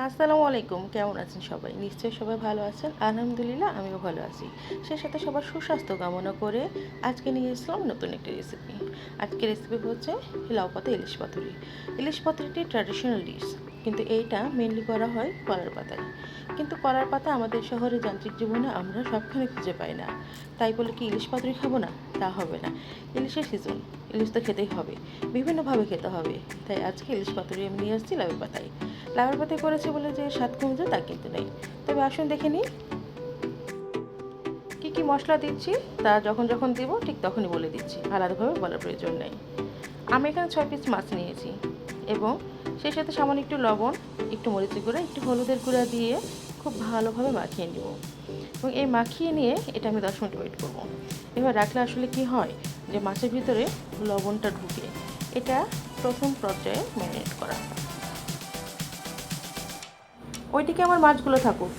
আসসালামু আলাইকুম। কেমন আছেন সবাই? নিশ্চয়ই সবাই ভালো আছেন। আলহামদুলিল্লাহ আমিও ভালো আছি। সেই সাথে সবার সুস্বাস্থ্য কামনা করে আজকে নিয়ে এসলাম নতুন একটি রেসিপি। আজকের রেসিপি হচ্ছে লাউ পাতা ইলিশ পাতুরি। ইলিশ পাতুরিটি ট্র্যাডিশনাল ডিশ, কিন্তু এইটা মেনলি করা হয় কলার পাতায়। কিন্তু কলার পাতা আমাদের শহরে যান্ত্রিক জীবনে আমরা সবখানে খুঁজে পাই না। তাই বলে কি ইলিশ পাতুরি খাবো না? তা হবে না। ইলিশের সিজন, ইলিশ তো খেতেই হবে, বিভিন্নভাবে খেতে হবে। তাই আজকে ইলিশ পাতুরি আমি নিয়ে আসছি লাউয়ের পাতায়। লাউয়ের পাতায় করেছি বলে যে স্বাদ কমে যায় তা কিন্তু নেই। তবে আসুন দেখে নিই কী কী মশলা দিচ্ছি। তা যখন যখন দেবো ঠিক তখনই বলে দিচ্ছি, আলাদাভাবে বলার প্রয়োজন নেই। আমি এখানে 6 পিস মাছ নিয়েছি এবং সেই সাথে সামান্য একটু লবণ, একটু মরিচের গুঁড়া, একটু হলুদের গুঁড়া দিয়ে খুব ভালোভাবে মাখিয়ে নেব। এবং এই মাখিয়ে নিয়ে এটা আমি 10 মিনিট ওয়েট করবো। এবার রাখলে আসলে কি হয় যে মাছের ভিতরে লবণটা ঢুকে। এটা প্রথম পর্যায়ে ম্যারিনেট করা। ওইদিকে আমার মাছগুলো থাকুক,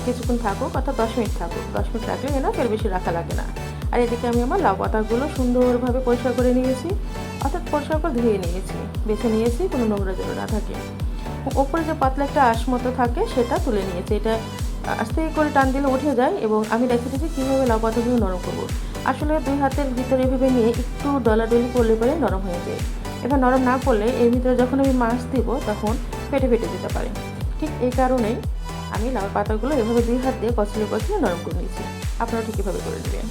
কিছুক্ষণ থাকুক, অর্থাৎ 10 মিনিট থাকুক। 10 মিনিট রাখলে যেন এর বেশি রাখা লাগে না। আর এদিকে আমি আমার লাউ পাতাগুলো সুন্দরভাবে পরিষ্কার করে নিয়েছি, অর্থাৎ পরিষ্কার করে ধুয়ে নিয়েছি, বেছে নিয়েছি, কোনো নোংরা যেন না থাকে। ওপরে যে পাতলা একটা আঁশ মতো থাকে সেটা তুলে নিয়েছি। এটা আস্তে করে টান দিলে উঠে যায় এবং আমি দেখে দিচ্ছি কীভাবে লাউ পাতাগুলো নরম করবো। আসলে 2 হাতের ভিতরে এভাবে নিয়ে একটু ডলাডলি করলে পরে নরম হয়ে যায়। এবার নরম না করলে এর ভিতরে যখন আমি মাছ দিব তখন ফেটে ফেটে যেতে পারে। ঠিক এই কারণেই আমি লাউ পাতাগুলো এভাবে 2 হাত দিয়ে কচলে কচলে নরম করে নিয়েছি। আপনারা ঠিক এভাবে করে নেবেন।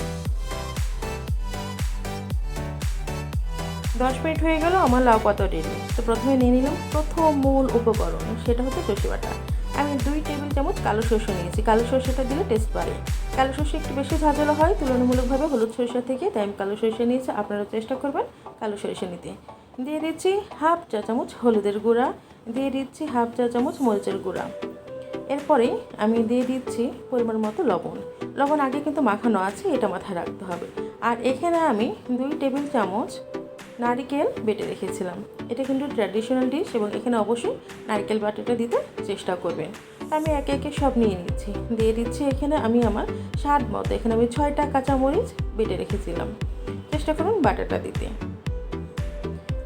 10 মিনিট হয়ে গেল আমার লাউ পাতা রেডি। তো প্রথমে নিয়ে নিলাম প্রথম মূল উপকরণ, সেটা হচ্ছে সর্ষে বাটা। আমি 2 টেবিল চামচ কালো সর্ষে নিয়েছি। কালো সর্ষেটা দিলে টেস্ট বাড়ে। কালো সর্ষে একটু বেশি ঝাঁঝালো হয় তুলনামূলকভাবে হলুদ সর্ষে থেকে, তাই আমি কালো সর্ষে নিয়েছি। আপনারা চেষ্টা করবেন কালো সর্ষে নিতে। দিয়ে দিচ্ছি হাফ চা চামচ হলুদের গুঁড়া, দিয়ে দিচ্ছি হাফ চা চামচ মরিচের গুঁড়া। এরপরে আমি দিয়ে দিচ্ছি পরিমাণ মতো লবণ। লবণ আগে কিন্তু মাখানো আছে, এটা মাথায় রাখতে হবে। আর এখানে আমি 2 টেবিল চামচ নারিকেল বেটে রেখেছিলাম। এটা কিন্তু ট্র্যাডিশনাল ডিশ এবং এখানে অবশ্যই নারকেল বাটাটা দিতে চেষ্টা করবেন। আমি একে একে সব নিয়ে নিচ্ছি, দিয়ে দিচ্ছি এখানে আমি আমার স্বাদ মতো। এখানে আমি 6টা কাঁচামরিচ বেটে রেখেছিলাম, চেষ্টা করুন বাটাটা দিতে।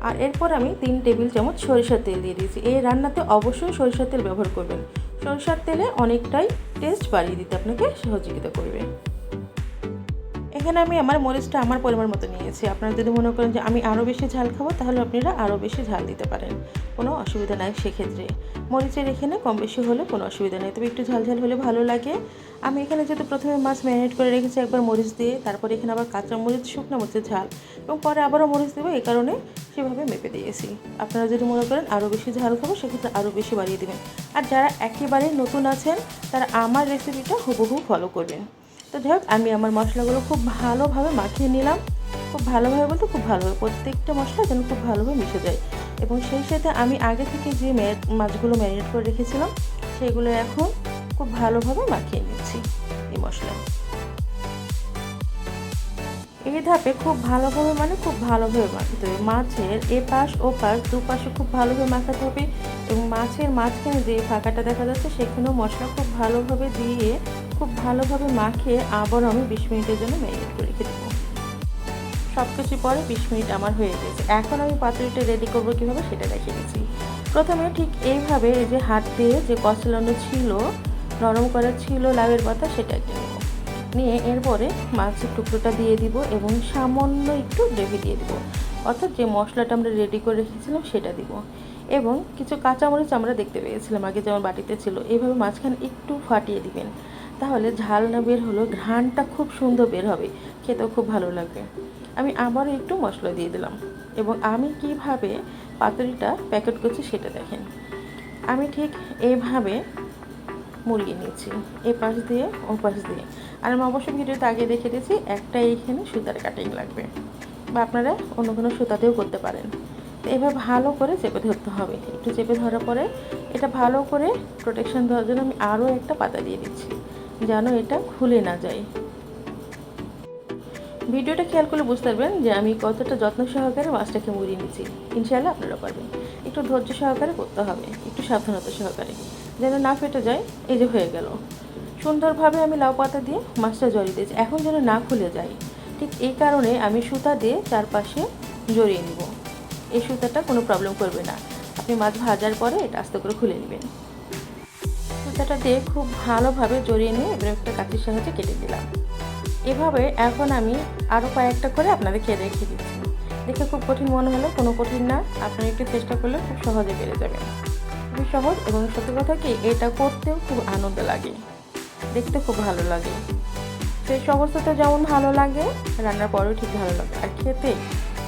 আর এরপর আমি 3 টেবিল চামচ সরিষার তেল দিয়ে দিয়েছি। এই রান্নাতে অবশ্যই সরিষার তেল ব্যবহার করবেন। সরিষার তেলে অনেকটাই টেস্ট বাড়িয়ে দিতে আপনাকে সহযোগিতা করবে। এখানে আমি আমার মরিচটা আমার পরিমাণ মতো নিয়েছি। আপনারা যদি মনে করেন যে আমি আরও বেশি ঝাল খাবো তাহলে আপনারা আরও বেশি ঝাল দিতে পারেন, কোনো অসুবিধা নাই সেক্ষেত্রে। মরিচের এখানে কম বেশি হলে কোনো অসুবিধা নেই, তবে একটু ঝাল ঝাল হলে ভালো লাগে। আমি এখানে যেহেতু প্রথমে মাছ ম্যারিনেট করে রেখেছি একবার মরিচ দিয়ে, তারপরে এখানে আবার কাঁচা মরিচ, শুকনো মরিচের ঝাল এবং পরে আবারও মরিচ দেবো, এই কারণে সেভাবে মেপে দিয়েছি। আপনারা যদি মনে করেন আরও বেশি ঝাল খাবো সেক্ষেত্রে আরও বেশি বাড়িয়ে দেবেন। আর যারা একেবারে নতুন আছেন তারা আমার রেসিপিটা হুবহু ফলো করবেন। তো যাই হোক, আমি আমার মশলাগুলো খুব ভালোভাবে মাখিয়ে নিলাম। খুব ভালোভাবে বলতে খুব ভালোভাবে, প্রত্যেকটা মশলা যেন খুব ভালোভাবে মিশে যায়। এবং সেই সাথে আমি আগে থেকে যে মাছগুলো ম্যারিনেট করে রেখেছিলাম সেগুলো এখন খুব ভালোভাবে মাখিয়ে নিচ্ছি এই মশলা। এই ধাপে খুব ভালোভাবে, মানে খুব ভালোভাবে মাখাতে হবে। মাছের এপাশ ওপাশ দুপাশে খুব ভালোভাবে মাখাতে হবে এবং মাছের মাঝখানে যে ফাঁকাটা দেখা যাচ্ছে সেখানেও মশলা খুব ভালোভাবে দিয়ে খুব ভালোভাবে মাখিয়ে আবার আমি 20 মিনিটের জন্য ম্যারিনেট করে রেখে দেবো। সব কিছু পরে 20 মিনিট আমার হয়ে গেছে। এখন আমি পাতুরিটা রেডি করবো কীভাবে সেটা দেখিয়ে দিচ্ছি। প্রথমে ঠিক এইভাবে এই যে হাত দিয়ে যে কচলানো ছিল, নরম করা ছিল লাউয়ের পাতা, সেটা একটা নেব। নিয়ে এরপরে মাছের টুকরোটা দিয়ে দিব এবং সামান্য একটু গ্রেভি দিয়ে দিব, অর্থাৎ যে মশলাটা আমরা রেডি করে রেখেছিলাম সেটা দিব। এবং কিছু কাঁচামরিচ আমরা দেখতে পেয়েছিলাম আগে যেমন বাটিতে ছিল, এইভাবে মাঝখানে একটু ফাটিয়ে দিবেন, তাহলে ঝাল না বের হলেও ঘ্রাণটা খুব সুন্দর বের হবে, খেতেও খুব ভালো লাগবে। আমি আবারও একটু মশলা দিয়ে দিলাম এবং আমি কিভাবে পাতুরিটা প্যাকেট করছি সেটা দেখেন। আমি ঠিক এইভাবে মুড়িয়ে নিচ্ছি, এ পাশ দিয়ে ও পাশ দিয়ে। আর আমি অবশ্যই ভিডিওতে আগে দেখে দিয়েছি একটা এইখানে সুতার কাটিং লাগবে, বা আপনারা অন্য কোনো সুতাতেও করতে পারেন। তো এবার ভালো করে চেপে ধরতে হবে। একটু চেপে ধরার পরে এটা ভালো করে প্রোটেকশন দেওয়ার জন্য আমি আরও একটা পাতা দিয়ে দিচ্ছি যেন এটা খুলে না যায়। ভিডিওটা খেয়াল করলে বুঝতে পারবেন যে আমি কতটা যত্ন সহকারে মাছটাকে মুড়িয়ে নিচ্ছি। ইনশাআল্লাহ আপনারা পারবেন। একটু ধৈর্য সহকারে করতে হবে, একটু সাবধানতা সহকারে, যেন না ফেটে যায়। এই যে হয়ে গেল, সুন্দরভাবে আমি লাউ পাতা দিয়ে মাছটা জড়িয়ে দিয়েছি, এখন যেন না খুলে যায়। ঠিক এই কারণে আমি সুতা দিয়ে চারপাশে জড়িয়ে নিব। এই সুতাটা কোনো প্রবলেম করবে না। আপনি মাছ ভাজার পরে এটা আস্তে করে খুলে নেবেন। সুতাটা দিয়ে খুব ভালোভাবে জড়িয়ে নিয়ে এবার একটা কাঁচির সাহায্যে কেটে দিলাম। এভাবে এখন আমি আরও কয়েকটা করে আপনাদের খেয়ে দেখিয়ে দিচ্ছি। দেখে খুব কঠিন মনে হলে কোনো কঠিন না, আপনারা একটু চেষ্টা করলে খুব সহজে পেরে যাবেন। খুবই সহজ এবং সত্যি কথা কি এটা করতেও খুব আনন্দ লাগে, দেখতে খুব ভালো লাগে। সেই অবস্থাতে যেমন ভালো লাগে রান্নার পরেও ঠিক ভালো লাগে, আর খেতে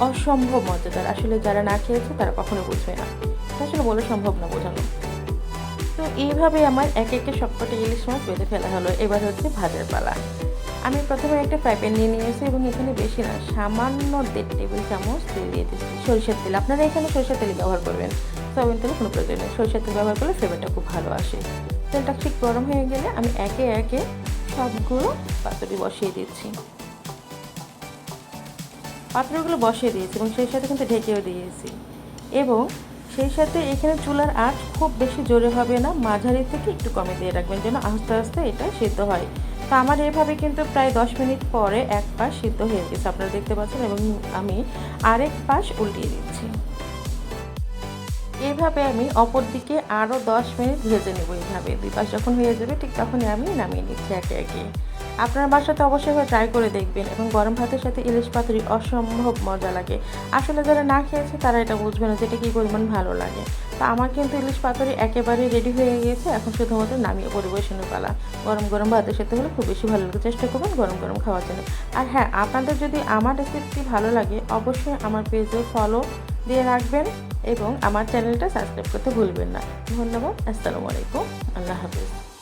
অসম্ভব মজাদার। আসলে যারা না খেয়েছে তারা কখনো বুঝবে না, আসলে বলে সম্ভব না বোঝানো। তো এইভাবে আমার একে একে সবকটা ইলিশ মাছ বেঁধে ফেলা হলো। এবার হচ্ছে ভাজার পালা। আমি প্রথমে একটা ফ্রাই প্যান নিয়ে নিয়েছি এবং এখানে বেশি না, সামান্য 1.5 টেবিল চামচ তেল দিয়ে দিচ্ছি, সরিষার তেল। আপনারা এখানে সরিষার তেল ব্যবহার করবেন, সয়াবিন তেলের কোনো প্রয়োজন নেই। সরিষার তেল ব্যবহার করলে ফ্লেভারটা খুব ভালো আসে। তেলটা ঠিক গরম হয়ে গেলে আমি একে একে সবগুলো পাতুরি বসিয়ে দিচ্ছি। পাতুরিগুলো বসিয়ে দিয়েছি এবং সেই সাথে কিন্তু ঢেকেও দিয়েছি। এবং সেই সাথে এখানে চুলার আঁচ খুব বেশি জোরে হবে না, মাঝারি থেকে একটু কমে দিয়ে রাখবেন যেন আস্তে আস্তে এটা সিদ্ধ হয়। তো আমার এভাবে কিন্তু প্রায় 10 মিনিট পরে এক পাশ সিদ্ধ হয়ে গেছে, আপনারা দেখতে পাচ্ছেন, এবং আমি আরেক পাশ উল্টিয়ে দিচ্ছি। এইভাবে আমি অপর দিকে আরও 10 মিনিট ভেজে নেব। এইভাবে দুই পাশ যখন হয়ে যাবে ঠিক তখনই আমি নামিয়ে নিচ্ছি একে একে। আপনার বাসাতে অবশ্যই ট্রাই করে দেখবেন, এবং গরম ভাতের সাথে ইলিশ পাতুরি অসম্ভব মজা লাগে। আসলে যারা না খেয়েছে তারা এটা বুঝবে না যেটা কী পরিমাণ ভালো লাগে। তো আমার কিন্তু ইলিশ পাতুরি একেবারে রেডি হয়ে গিয়েছে, এখন শুধুমাত্র নামিয়ে পরিবেশনের পালা। গরম গরম ভাতের সাথে হলে খুব বেশি ভালো লাগে, চেষ্টা করবেন গরম গরম খাওয়ার জন্য। আর হ্যাঁ, আপনাদের যদি আমার রেসিপিটি ভালো লাগে অবশ্যই আমার পেজে ফলো দিয়ে রাখবেন এবং আমার চ্যানেলটা সাবস্ক্রাইব করতে ভুলবেন না। ধন্যবাদ। আসসালামু আলাইকুম। আল্লাহ হাফিজ।